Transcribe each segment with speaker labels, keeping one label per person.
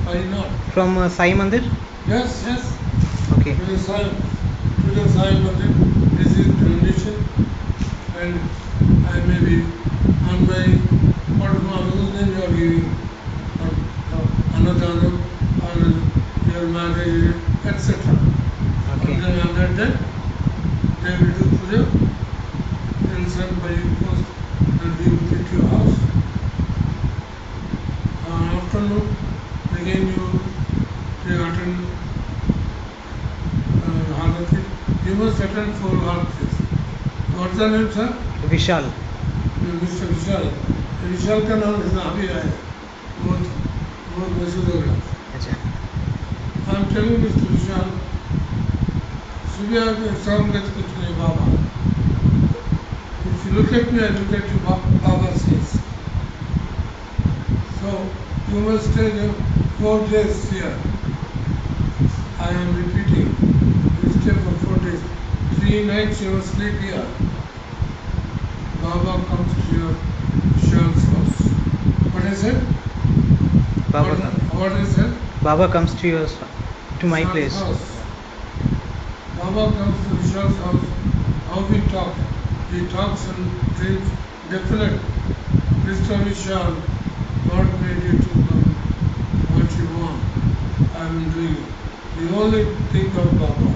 Speaker 1: Why not?
Speaker 2: From Sai Mandir?
Speaker 1: Yes, yes.
Speaker 2: Okay.
Speaker 1: To the Sai Mandir, this is donation, and I may be on my whose name you are giving, Annadanam, or your marriage, etc.
Speaker 2: Okay.
Speaker 1: And then after that, they will do puja, and send by post, and we will get your house. Afternoon, again you attend Harati. You must attend 4 Haratis. What's the name, sir?
Speaker 2: Vishal.
Speaker 1: Mr. Vishal. Vishal का नाम इतना अभी आया है, बहुत मशहूर हो गया.
Speaker 2: अच्छा.
Speaker 1: I'm telling Mr. Vishal, सुबह के शाम के कुछ नहीं बाबा. If you look at me, I look at you, Baba says. So you must stay 4 days here. I am repeating. You stay for 4 days. 3 nights you must sleep here. Baba comes to your Vishal's house. What is it? What is it?
Speaker 2: Baba comes to my place.
Speaker 1: House. Baba comes to Vishal's house. How we talk? He talks and dreams definite. Mr. Vishal, God made you to come what you want. I am doing it. You only think of Baba.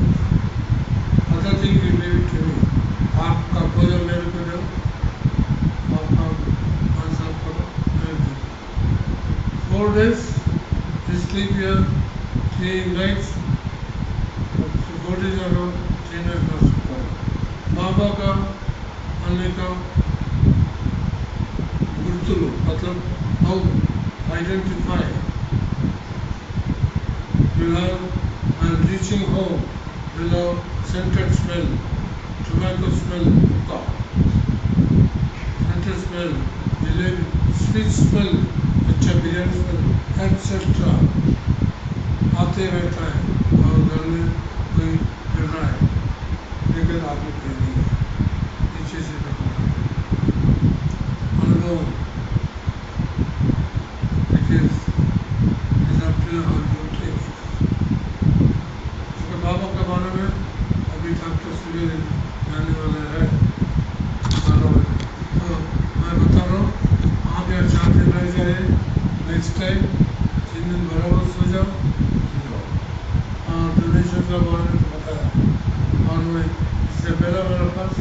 Speaker 1: Other thing you leave it to me. आपका भोजन मेरे को दो, आपका answer करो, मैं दूँ. 4 days, you sleep here, 3 nights, 4 days ago, 3 nights must go. बाबा का आने का गुर्तुलु मतलब how identify. You have, while reaching home, you have scented smell, tobacco smell, hookah, scented smell, jalebi, sweet smell, अच्छा बिरयानी smell, etc. आते रहता है और घर में कोई कर रहा है, लेकिन आपने कह दिया पीछे से रखना अनुभव. It is up to you how you take it. उसके बाबा के बारे में अभी तक तो सुबह जाने वाला है 12 बजे. तो मैं बता रहा हूँ, आप यहाँ 4 दिन रह जाए, नेक्स्ट टाइम 3 दिन बराबर सो जाओ. डोनेशन का बारे में तो बताया, और मैं इससे पहले मेरे पास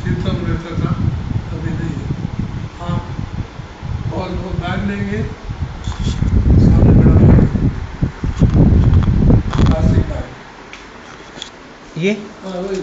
Speaker 1: कीर्तन रहता था, अभी नहीं है. आप और वो बैग लेंगे, सामने बड़ा बैग, प्लास्टिक बैग.
Speaker 2: ये
Speaker 1: हाँ वही.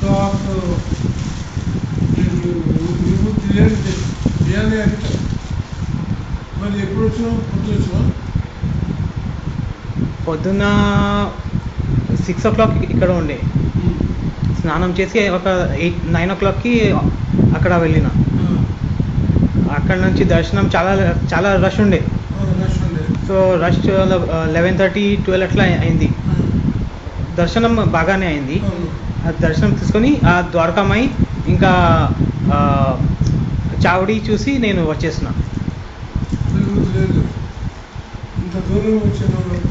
Speaker 1: तो आप బిర్యానీ అంటే మరి ఎప్పుడు వచ్చినావు, పొద్దు వచ్చినావు?
Speaker 2: పొద్దున్న 6 o'clock ఇక్కడ ఉండే, స్నానం చేసి ఒక 9 o'clockకి అక్కడ వెళ్ళిన. అక్కడ నుంచి దర్శనం చాలా రష్ ఉండే. సో రష్ 11:30, 12 అట్లా అయింది. దర్శనం బాగానే అయింది. ఆ దర్శనం తీసుకొని ఆ ద్వారకామాయి ఇంకా చావడి చూసి నేను వచ్చేసిన.
Speaker 1: లేదు, ఇంత దూరం వచ్చిన లేదు.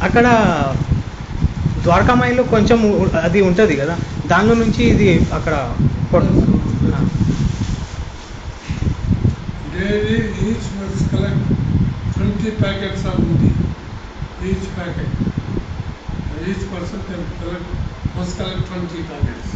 Speaker 2: అక్కడ ద్వారకామాయిలో కొంచెం అది ఉంటుంది కదా, దానిలో నుంచి ఇది అక్కడ
Speaker 1: daily each must collect 20 packets of Hindi. Each packet. Each person must collect 20 packets.